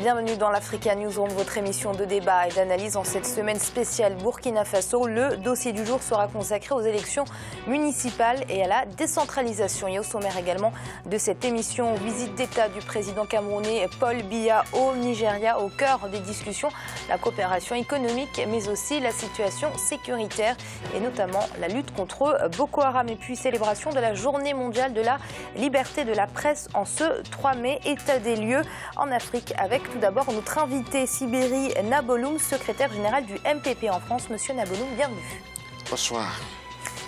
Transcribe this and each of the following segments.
Bienvenue dans l'Africa Newsroom, votre émission de débat et d'analyse en cette semaine spéciale Burkina Faso. Le dossier du jour sera consacré aux élections municipales et à la décentralisation. Et au sommaire également de cette émission, visite d'État du président camerounais Paul Biya au Nigeria, au cœur des discussions, la coopération économique, mais aussi la situation sécuritaire et notamment la lutte contre Boko Haram. Et puis célébration de la Journée mondiale de la liberté de la presse en ce 3 mai, état des lieux en Afrique avec tout d'abord notre invité Sibéri Naboloum, secrétaire général du MPP en France. Monsieur Naboloum, bienvenue. Bonsoir.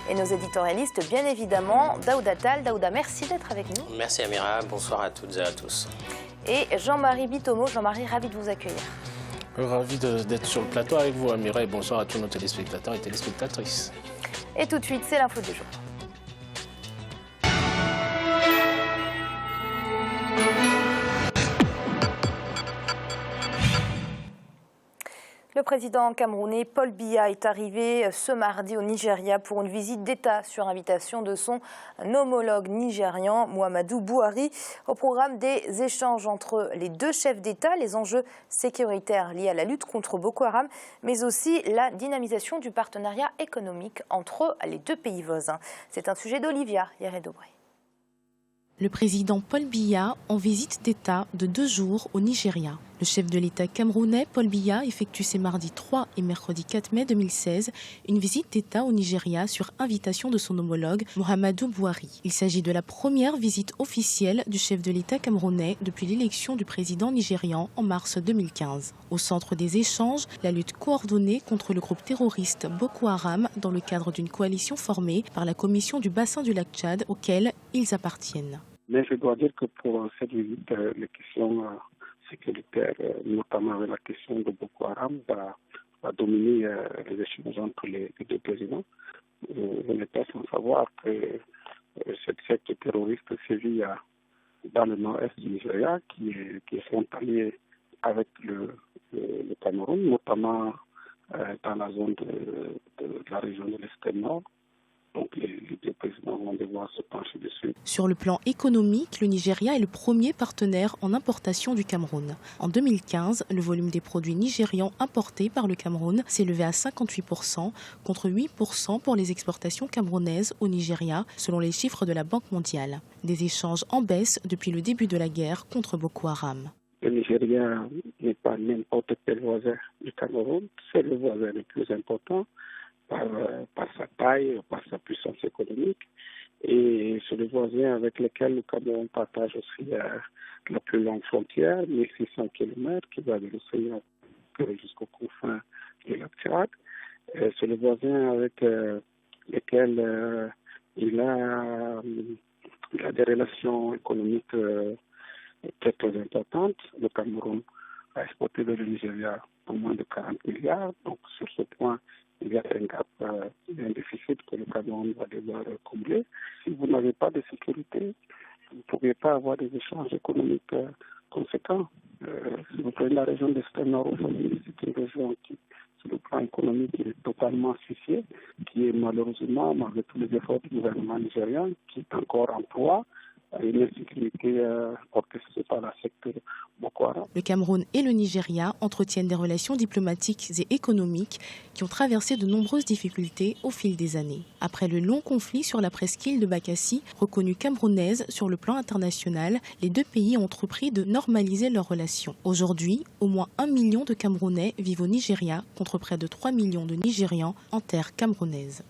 Et nos éditorialistes, bien évidemment, Daouda Tal. Daouda, merci d'être avec nous. Merci Amira, bonsoir à toutes et à tous. Et Jean-Marie Bitomo. Jean-Marie, ravi de vous accueillir. Ravi d'être sur le plateau avec vous, Amira, et bonsoir à tous nos téléspectateurs et téléspectatrices. Et tout de suite, c'est l'info du jour. Le président camerounais Paul Biya est arrivé ce mardi au Nigeria pour une visite d'État sur invitation de son homologue nigérian Muhammadu Buhari. Au programme des échanges entre les deux chefs d'État, les enjeux sécuritaires liés à la lutte contre Boko Haram, mais aussi la dynamisation du partenariat économique entre les deux pays voisins. C'est un sujet d'Olivia Yeredobré. Le président Paul Biya en visite d'État de 2 jours au Nigeria. Le chef de l'État camerounais, Paul Biya, effectue ces mardis 3 et mercredi 4 mai 2016 une visite d'État au Nigeria sur invitation de son homologue Muhammadu Buhari. Il s'agit de la première visite officielle du chef de l'État camerounais depuis l'élection du président nigérian en mars 2015. Au centre des échanges, la lutte coordonnée contre le groupe terroriste Boko Haram dans le cadre d'une coalition formée par la commission du bassin du lac Tchad auquel ils appartiennent. Mais je dois dire que pour cette visite, les questions sécuritaires, notamment avec la question de Boko Haram, va dominer les échanges entre les deux présidents. Vous n'êtes pas sans savoir que cette secte terroriste sévit dans le nord-est du Nigeria, qui est frontalier avec le Cameroun, notamment dans la zone de la région de l'extrême nord. Donc les deux présidents vont devoir se pencher dessus. Sur le plan économique, le Nigeria est le premier partenaire en importation du Cameroun. En 2015, le volume des produits nigérians importés par le Cameroun s'est élevé à 58% contre 8% pour les exportations camerounaises au Nigeria, selon les chiffres de la Banque mondiale. Des échanges en baisse depuis le début de la guerre contre Boko Haram. Le Nigeria n'est pas n'importe quel voisin du Cameroun, c'est le voisin le plus important. Par sa taille, par sa puissance économique. Et c'est le voisin avec lequel le Cameroun partage aussi la plus longue frontière, 1600 km, qui va de l'océan jusqu'aux confins du lac Tchad. C'est le voisin avec lequel il a des relations économiques très, très importantes. Le Cameroun a exporté vers le Nigeria pour moins de 40 milliards. Donc sur ce point, il y a un gap, un déficit que le Cameroun va devoir combler. Si vous n'avez pas de sécurité, vous ne pouvez pas avoir des échanges économiques conséquents. Si vous prenez la région d'Extrême Nord aujourd'hui, c'est une région qui, sur le plan économique, est totalement asphyxiée, qui est malheureusement, malgré tous les efforts du gouvernement nigérian, qui est encore en proie à une insécurité orchestrée par la secte Boko Haram. Le Cameroun et le Nigeria entretiennent des relations diplomatiques et économiques qui ont traversé de nombreuses difficultés au fil des années. Après le long conflit sur la presqu'île de Bakassi, reconnue camerounaise sur le plan international, les deux pays ont entrepris de normaliser leurs relations. Aujourd'hui, au moins 1 million de Camerounais vivent au Nigeria contre près de 3 millions de Nigérians en terre camerounaise.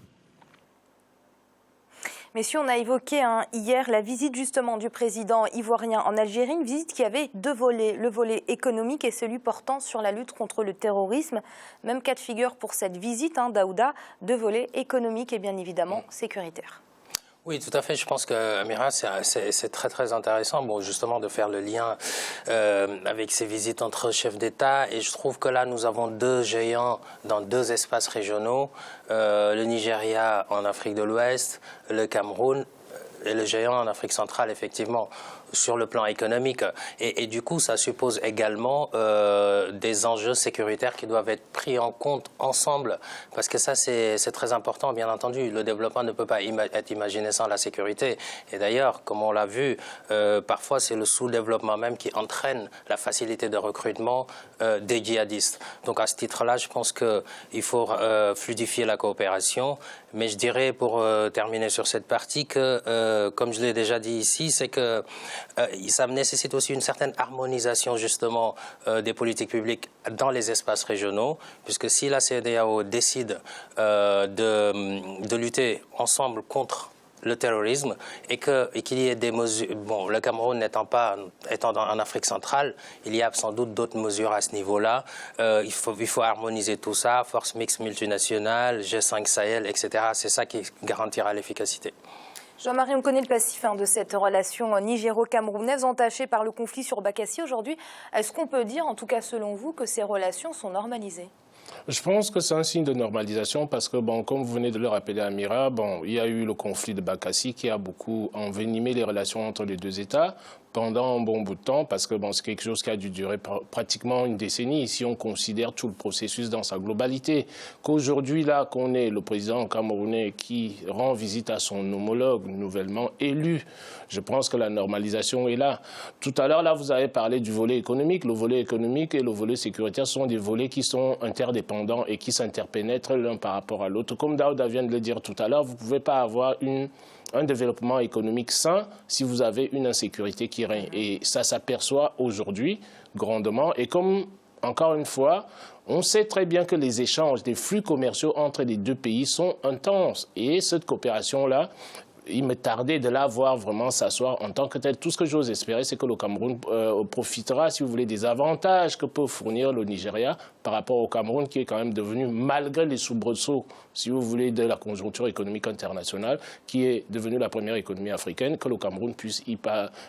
Messieurs, on a évoqué hier la visite justement du président ivoirien en Algérie, une visite qui avait 2 volets, le volet économique et celui portant sur la lutte contre le terrorisme. Même cas de figure pour cette visite, Daouda, 2 volets économiques et bien évidemment sécuritaires. Oui, tout à fait. Je pense que, Amira, c'est très, très intéressant, bon, justement, de faire le lien avec ces visites entre chefs d'État. Et je trouve que là, nous avons 2 géants dans 2 espaces régionaux. Le Nigeria en Afrique de l'Ouest, le Cameroun. le géant en Afrique centrale, effectivement, sur le plan économique. Et du coup, ça suppose également des enjeux sécuritaires qui doivent être pris en compte ensemble, parce que ça, c'est très important, bien entendu. Le développement ne peut pas être imaginé sans la sécurité. Et d'ailleurs, comme on l'a vu, parfois, c'est le sous-développement même qui entraîne la facilité de recrutement des djihadistes. Donc, à ce titre-là, je pense qu'il faut fluidifier la coopération. Mais je dirais, pour terminer sur cette partie, que, comme je l'ai déjà dit ici, c'est que ça nécessite aussi une certaine harmonisation, justement, des politiques publiques dans les espaces régionaux, puisque si la CEDEAO décide de lutter ensemble contre le terrorisme et qu'il y ait des mesures. Bon, le Cameroun étant en Afrique centrale, il y a sans doute d'autres mesures à ce niveau-là. Il faut harmoniser tout ça, force mixte multinationale, G5 Sahel, etc. C'est ça qui garantira l'efficacité. Jean-Marie, on connaît le passif de cette relation nigéro-camerounaise entachée par le conflit sur Bakassi aujourd'hui. Est-ce qu'on peut dire, en tout cas selon vous, que ces relations sont normalisées ? Je pense que c'est un signe de normalisation parce que, bon, comme vous venez de le rappeler, Amira, bon, il y a eu le conflit de Bakassi qui a beaucoup envenimé les relations entre les deux États pendant un bon bout de temps parce que bon, c'est quelque chose qui a dû durer pratiquement une décennie si on considère tout le processus dans sa globalité. Qu'aujourd'hui, là, qu'on ait le président camerounais qui rend visite à son homologue nouvellement élu, je pense que la normalisation est là. Tout à l'heure, là, vous avez parlé du volet économique. Le volet économique et le volet sécuritaire sont des volets qui sont interdépendants et qui s'interpénètrent l'un par rapport à l'autre. Comme Daouda vient de le dire tout à l'heure, vous ne pouvez pas avoir un développement économique sain si vous avez une insécurité qui règne. Et ça s'aperçoit aujourd'hui grandement. Et comme, encore une fois, on sait très bien que les échanges, les flux commerciaux entre les deux pays sont intenses. Et cette coopération-là, il me tardait de la voir vraiment s'asseoir en tant que tel. Tout ce que j'ose espérer, c'est que le Cameroun profitera, si vous voulez, des avantages que peut fournir le Nigeria par rapport au Cameroun, qui est quand même devenu, malgré les soubresauts, si vous voulez, de la conjoncture économique internationale, qui est devenue la première économie africaine, que le Cameroun puisse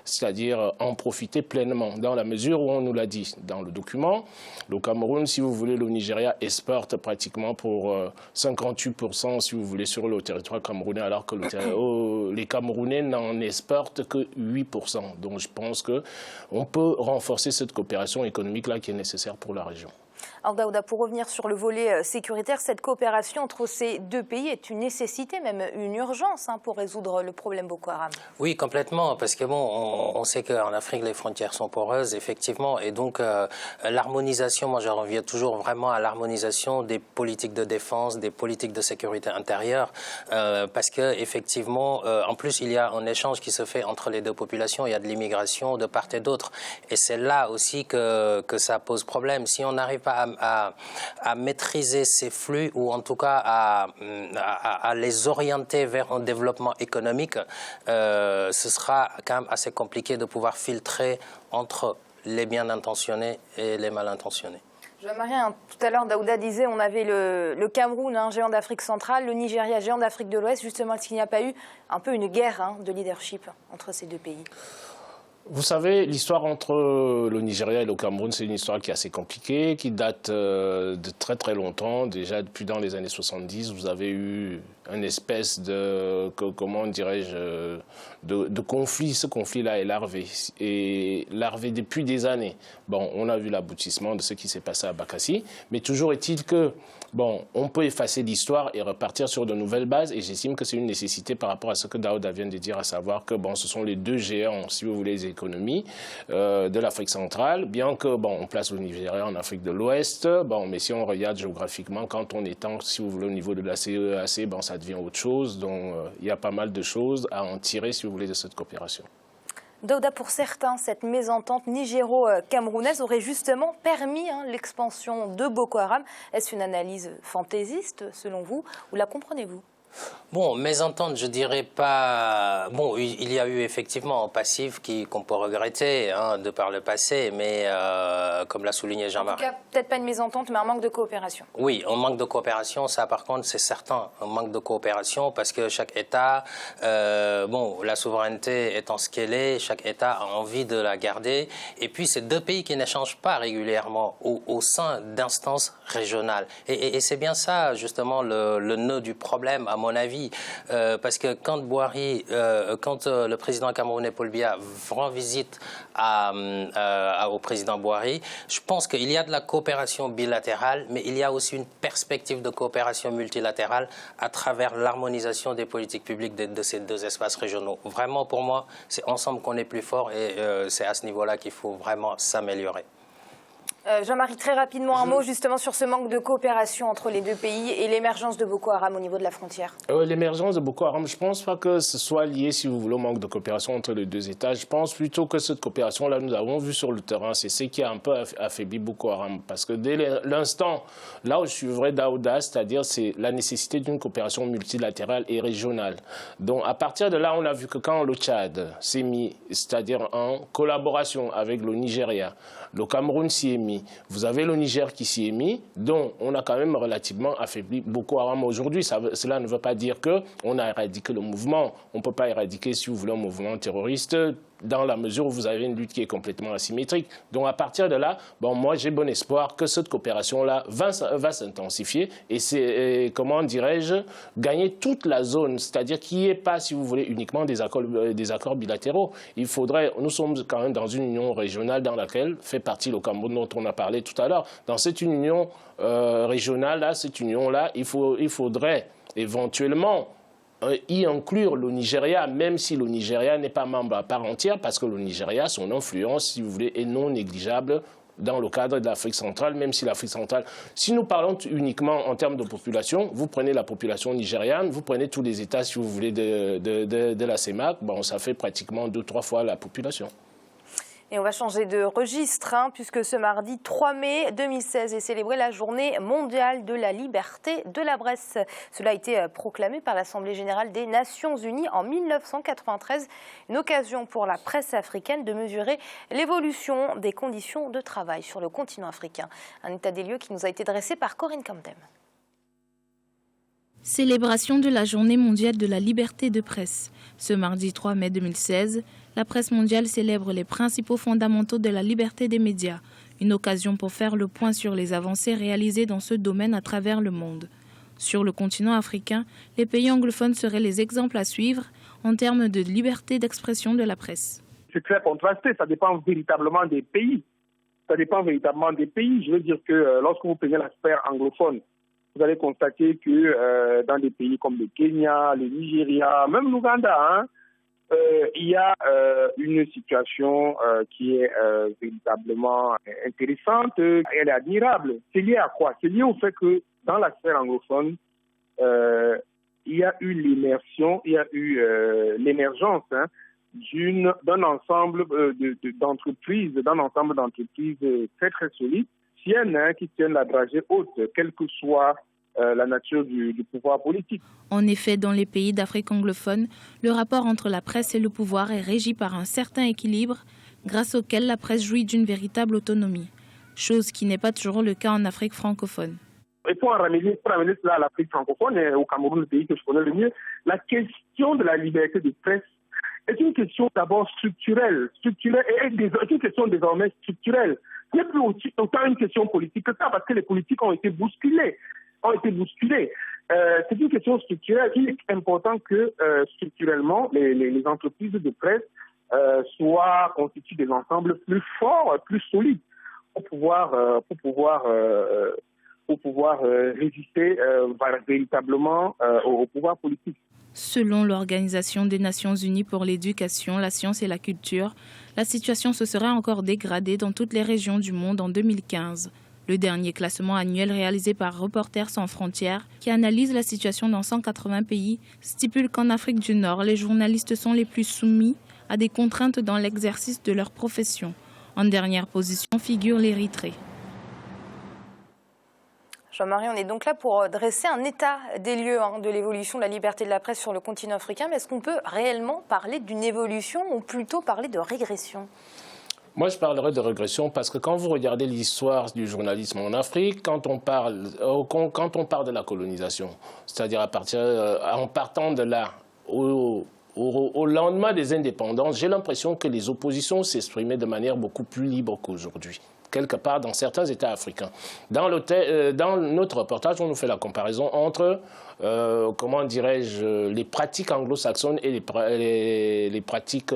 c'est-à-dire en profiter pleinement, dans la mesure où on nous l'a dit dans le document. Le Cameroun, si vous voulez, le Nigeria exporte pratiquement pour 58%, si vous voulez, sur le territoire camerounais, alors que les Camerounais n'en exportent que 8%. Donc je pense qu'on peut renforcer cette coopération économique-là qui est nécessaire pour la région. Alors Daouda, pour revenir sur le volet sécuritaire, cette coopération entre ces deux pays est une nécessité, même une urgence pour résoudre le problème Boko Haram. Oui, complètement, parce que bon, on sait qu'en Afrique, les frontières sont poreuses, effectivement, et donc l'harmonisation, moi je reviens toujours vraiment à l'harmonisation des politiques de défense, des politiques de sécurité intérieure, parce que effectivement, en plus, il y a un échange qui se fait entre les deux populations, il y a de l'immigration de part et d'autre, et c'est là aussi que ça pose problème. Si on n'arrive pas à maîtriser ces flux ou en tout cas à les orienter vers un développement économique, ce sera quand même assez compliqué de pouvoir filtrer entre les bien intentionnés et les mal intentionnés. Jean-Marie, tout à l'heure, Daouda disait on avait le Cameroun, géant d'Afrique centrale, le Nigeria, géant d'Afrique de l'Ouest. Justement, est-ce qu'il n'y a pas eu un peu une guerre de leadership entre ces deux pays ? Vous savez, l'histoire entre le Nigeria et le Cameroun, c'est une histoire qui est assez compliquée, qui date de très très longtemps. Déjà depuis dans les années 70, vous avez eu une espèce de, comment dirais-je, de conflit. Ce conflit-là est larvé. Et larvé depuis des années. Bon, on a vu l'aboutissement de ce qui s'est passé à Bakassi. Mais toujours est-il que, bon, on peut effacer l'histoire et repartir sur de nouvelles bases. Et j'estime que c'est une nécessité par rapport à ce que Daouda vient de dire, à savoir que, bon, ce sont les deux géants, si vous voulez, les économies de l'Afrique centrale. Bien que, bon, on place le Nigeria en Afrique de l'Ouest. Bon, mais si on regarde géographiquement, quand on étend, si vous voulez, au niveau de la CEAC, bon, ça devient autre chose. Donc, il y a pas mal de choses à en tirer, si vous voulez, de cette coopération. Daouda, pour certains, cette mésentente nigéro-camerounaise aurait justement permis l'expansion de Boko Haram. Est-ce une analyse fantaisiste, selon vous, ou la comprenez-vous ? Bon, mésentente, je dirais pas. Bon, il y a eu effectivement un passif qu'on peut regretter de par le passé, mais comme l'a souligné Jean-Marie. En tout cas, peut-être pas une mésentente, mais un manque de coopération. Oui, un manque de coopération, ça par contre, c'est certain. Un manque de coopération parce que chaque État, bon, la souveraineté étant ce qu'elle est, chaque État a envie de la garder. Et puis, c'est deux pays qui n'échangent pas régulièrement au sein d'instances régionales. Et c'est bien ça, justement, le nœud du problème, à mon avis. Parce que quand le président camerounais Paul Biya rend visite au président Boihari, je pense qu'il y a de la coopération bilatérale, mais il y a aussi une perspective de coopération multilatérale à travers l'harmonisation des politiques publiques de ces deux espaces régionaux. Vraiment, pour moi, c'est ensemble qu'on est plus fort et c'est à ce niveau-là qu'il faut vraiment s'améliorer. Jean-Marie, très rapidement, un mot justement sur ce manque de coopération entre les deux pays et l'émergence de Boko Haram au niveau de la frontière. L'émergence de Boko Haram, je ne pense pas que ce soit lié, si vous voulez, au manque de coopération entre les deux États. Je pense plutôt que cette coopération-là, nous avons vu sur le terrain, c'est ce qui a un peu affaibli Boko Haram. Parce que dès l'instant, là où je suivrai Daouda, c'est-à-dire c'est la nécessité d'une coopération multilatérale et régionale. Donc à partir de là, on a vu que quand le Tchad s'est mis, c'est-à-dire en collaboration avec le Nigeria, le Cameroun s'y est mis, vous avez le Niger qui s'y est mis, donc on a quand même relativement affaibli Boko Haram aujourd'hui. Cela ne veut pas dire qu'on a éradiqué le mouvement. On ne peut pas éradiquer, si vous voulez, un mouvement terroriste dans la mesure où vous avez une lutte qui est complètement asymétrique. Donc à partir de là, moi j'ai bon espoir que cette coopération-là va s'intensifier et c'est, comment dirais-je, gagner toute la zone, c'est-à-dire qu'il n'y ait pas, si vous voulez, uniquement des accords bilatéraux. Nous sommes quand même dans une union régionale dans laquelle fait partie le Cameroun dont on a parlé tout à l'heure. Dans cette union régionale-là, cette union-là, il faudrait éventuellement y inclure le Nigeria, même si le Nigeria n'est pas membre à part entière, parce que le Nigeria, son influence, si vous voulez, est non négligeable dans le cadre de l'Afrique centrale, même si l'Afrique centrale... Si nous parlons uniquement en termes de population, vous prenez la population nigériane, vous prenez tous les États, si vous voulez, de la CEMAC, ça fait pratiquement 2-3 fois la population. Et on va changer de registre, puisque ce mardi 3 mai 2016 est célébrée la journée mondiale de la liberté de la presse. Cela a été proclamé par l'Assemblée générale des Nations unies en 1993. Une occasion pour la presse africaine de mesurer l'évolution des conditions de travail sur le continent africain. Un état des lieux qui nous a été dressé par Corinne Camptem. Célébration de la journée mondiale de la liberté de presse. Ce mardi 3 mai 2016, la presse mondiale célèbre les principaux fondamentaux de la liberté des médias, une occasion pour faire le point sur les avancées réalisées dans ce domaine à travers le monde. Sur le continent africain, les pays anglophones seraient les exemples à suivre en termes de liberté d'expression de la presse. C'est très contrasté, ça dépend véritablement des pays. Je veux dire que lorsque vous prenez la sphère anglophone, vous allez constater que dans des pays comme le Kenya, le Nigeria, même l'Ouganda, il y a une situation qui est véritablement intéressante, elle est admirable. C'est lié à quoi? C'est lié au fait que dans la sphère anglophone, il y a eu l'immersion, il y a eu l'émergence d'un ensemble d'entreprises, très très solides, qui tiennent la dragée haute, quelle que soit la nature du pouvoir politique. En effet, dans les pays d'Afrique anglophone, le rapport entre la presse et le pouvoir est régi par un certain équilibre, grâce auquel la presse jouit d'une véritable autonomie, chose qui n'est pas toujours le cas en Afrique francophone. Et pour ramener cela à l'Afrique francophone et au Cameroun, le pays que je connais le mieux, la question de la liberté de presse est une question d'abord structurelle et est une question désormais structurelle. Ce n'est plus autant une question politique que ça, parce que les politiques ont été bousculées. C'est une question structurelle. Il est important que structurellement, les entreprises de presse constituent des ensembles plus forts, plus solides, pour pouvoir résister véritablement au pouvoir politique. Selon l'Organisation des Nations Unies pour l'éducation, la science et la culture, la situation se serait encore dégradée dans toutes les régions du monde en 2015. Le dernier classement annuel réalisé par Reporters sans frontières, qui analyse la situation dans 180 pays, stipule qu'en Afrique du Nord, les journalistes sont les plus soumis à des contraintes dans l'exercice de leur profession. En dernière position figure l'Érythrée. Jean-Marie, on est donc là pour dresser un état des lieux de l'évolution de la liberté de la presse sur le continent africain. Mais est-ce qu'on peut réellement parler d'une évolution ou plutôt parler de régression ? Moi, je parlerai de régression parce que quand vous regardez l'histoire du journalisme en Afrique, quand on parle de la colonisation, c'est-à-dire en partant de là, au lendemain des indépendances, j'ai l'impression que les oppositions s'exprimaient de manière beaucoup plus libre qu'aujourd'hui. quelque part dans certains États africains. Dans notre reportage, on nous fait la comparaison entre, comment dirais-je, les pratiques anglo-saxonnes et les pratiques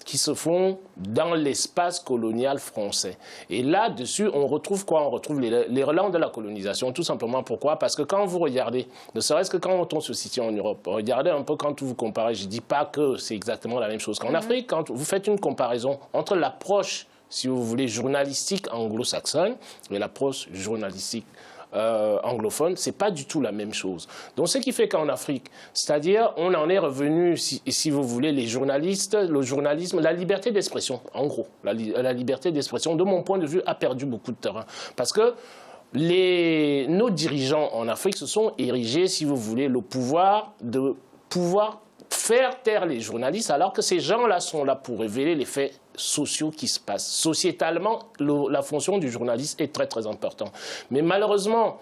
qui se font dans l'espace colonial français. Et là-dessus, on retrouve quoi? On retrouve les relents de la colonisation, tout simplement. Pourquoi? Parce que quand vous regardez, ne serait-ce que quand on se situe en Europe, regardez un peu quand vous comparez, je ne dis pas que c'est exactement la même chose qu'en Afrique, quand vous faites une comparaison entre l'approche, si vous voulez, journalistique anglo-saxonne et l'approche journalistique anglophone, ce n'est pas du tout la même chose. Donc ce qui fait qu'en Afrique, c'est-à-dire on en est revenu, si vous voulez, les journalistes, le journalisme, la liberté d'expression, en gros. La liberté d'expression, de mon point de vue, a perdu beaucoup de terrain. Parce que nos dirigeants en Afrique se sont érigés, si vous voulez, le pouvoir de pouvoir faire taire les journalistes, alors que ces gens-là sont là pour révéler les faits sociaux qui se passent. Sociétalement, la fonction du journaliste est très très importante. Mais malheureusement,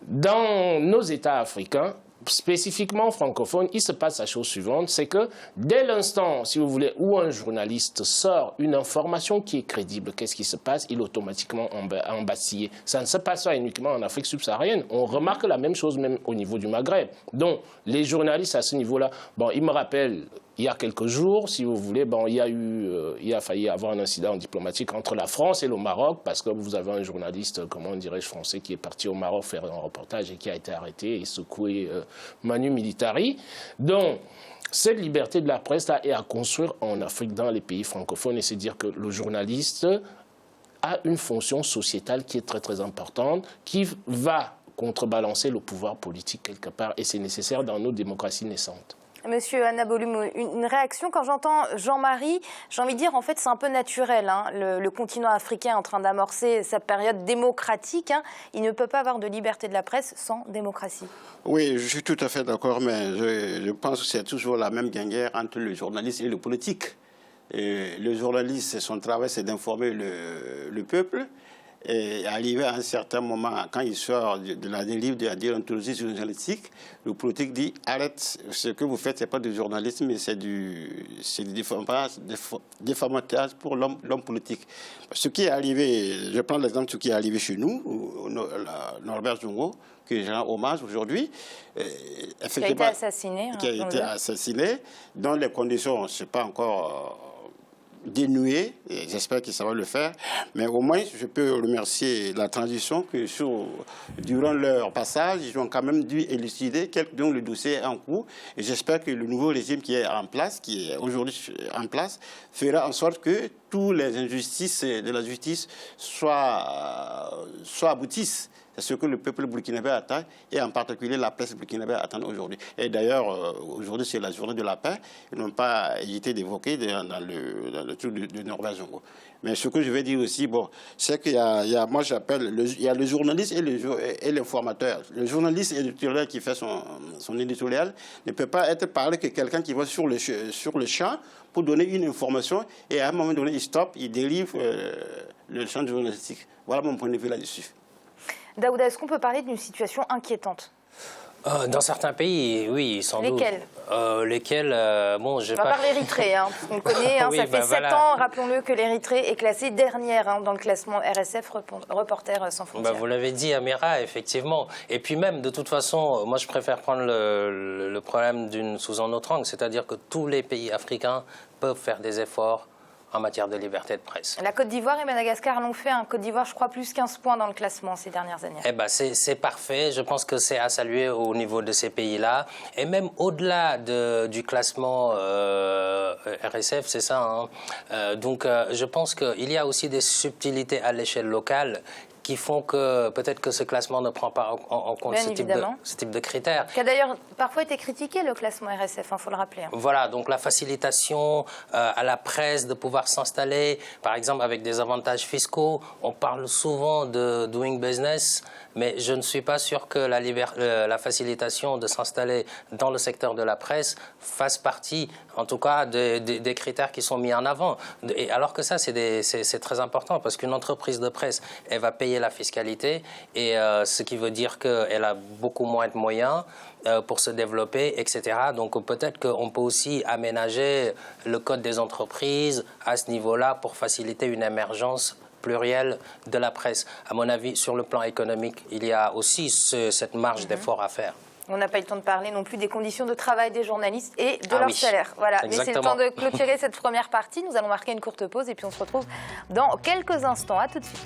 dans nos États africains, spécifiquement francophones, il se passe la chose suivante, c'est que dès l'instant, si vous voulez, où un journaliste sort une information qui est crédible, qu'est-ce qui se passe? Il est automatiquement embastillé. Ça ne se passe pas uniquement en Afrique subsaharienne. On remarque la même chose même au niveau du Maghreb. Donc, les journalistes à ce niveau-là, bon, ils me rappellent, il y a quelques jours, si vous voulez, bon, il y a failli avoir un incident diplomatique entre la France et le Maroc, parce que vous avez un journaliste, comment dirais-je, français, qui est parti au Maroc faire un reportage et qui a été arrêté et secoué manu militari. Donc, cette liberté de la presse là est à construire en Afrique, dans les pays francophones, et c'est dire que le journaliste a une fonction sociétale qui est très très importante, qui va contrebalancer le pouvoir politique quelque part, et c'est nécessaire dans nos démocraties naissantes. Monsieur Anna-Bolumo, une réaction quand j'entends Jean-Marie, j'ai envie de dire en fait c'est un peu naturel, hein, le continent africain est en train d'amorcer sa période démocratique, hein, il ne peut pas avoir de liberté de la presse sans démocratie. Oui, je suis tout à fait d'accord, mais je pense que c'est toujours la même guerre entre le journaliste et le politique. Et le journaliste, son travail c'est d'informer le peuple. Et arrivé à un certain moment, quand il sort de la dérive de la déontologie journalistique, le politique dit arrête, ce que vous faites, ce n'est pas du journalisme, mais c'est du déformatage pour l'homme politique. Ce qui est arrivé, je prends l'exemple de ce qui est arrivé chez nous, Norbert Zongo, que j'ai un hommage aujourd'hui, qui a été assassiné. Qui a été assassiné, dans les conditions, je ne sais pas encore dénoué, et j'espère que ça va le faire, mais au moins je peux remercier la transition que durant leur passage, ils ont quand même dû élucider dont le dossier est en cours, et j'espère que le nouveau régime qui est en place, qui est aujourd'hui en place, fera en sorte que toutes les injustices de la justice soient aboutissent. C'est ce que le peuple burkinabé attend, et en particulier la presse burkinabé attend aujourd'hui. Et d'ailleurs, aujourd'hui, c'est la journée de la paix. Ils n'ont pas hésité d'évoquer dans le truc de Norbert Zongo. Mais ce que je vais dire aussi, bon, c'est qu'il y a, moi j'appelle, il y a le journaliste et l'informateur. Le journaliste éditorial qui fait son éditorial ne peut pas être parlé que quelqu'un qui va sur le champ pour donner une information, et à un moment donné, il stoppe, il délivre le champ journalistique. Voilà mon point de vue là-dessus. Daouda, est-ce qu'on peut parler d'une situation inquiétante? Dans certains pays, oui, sans doute. Lesquels bon, je vais pas... On va parler l'Érythrée, hein, parce qu'on connaît, hein, oui, ça fait 7 ans, rappelons-le, que l'Érythrée est classée dernière hein, dans le classement RSF, Reporters sans frontières. Vous l'avez dit, Amira, effectivement. Et puis même, de toute façon, moi je préfère prendre le problème sous un autre angle, c'est-à-dire que tous les pays africains peuvent faire des efforts en matière de liberté de presse. La Côte d'Ivoire et Madagascar l'ont fait. Côte d'Ivoire, je crois, plus 15 points dans le classement ces dernières années. Eh ben, c'est parfait. Je pense que c'est à saluer au niveau de ces pays-là. Et même au-delà du classement RSF, c'est ça. Hein. Donc, je pense qu'il y a aussi des subtilités à l'échelle locale qui font que peut-être que ce classement ne prend pas en compte ce type de critères. Qui a d'ailleurs parfois été critiqué, le classement RSF, il faut le rappeler. Hein. Voilà, donc la facilitation à la presse de pouvoir s'installer, par exemple avec des avantages fiscaux. On parle souvent de doing business, mais je ne suis pas sûr que la facilitation de s'installer dans le secteur de la presse fasse partie, en tout cas, des critères qui sont mis en avant. Et alors que ça, c'est très important, parce qu'une entreprise de presse, elle va payer la fiscalité, et ce qui veut dire qu'elle a beaucoup moins de moyens pour se développer, etc. Donc peut-être qu'on peut aussi aménager le code des entreprises à ce niveau-là pour faciliter une émergence pluriel de la presse. À mon avis, sur le plan économique, il y a aussi cette marge d'effort à faire. On n'a pas eu le temps de parler non plus des conditions de travail des journalistes et de leur salaire. Voilà, mais c'est le temps de clôturer cette première partie. Nous allons marquer une courte pause et puis on se retrouve dans quelques instants. À tout de suite.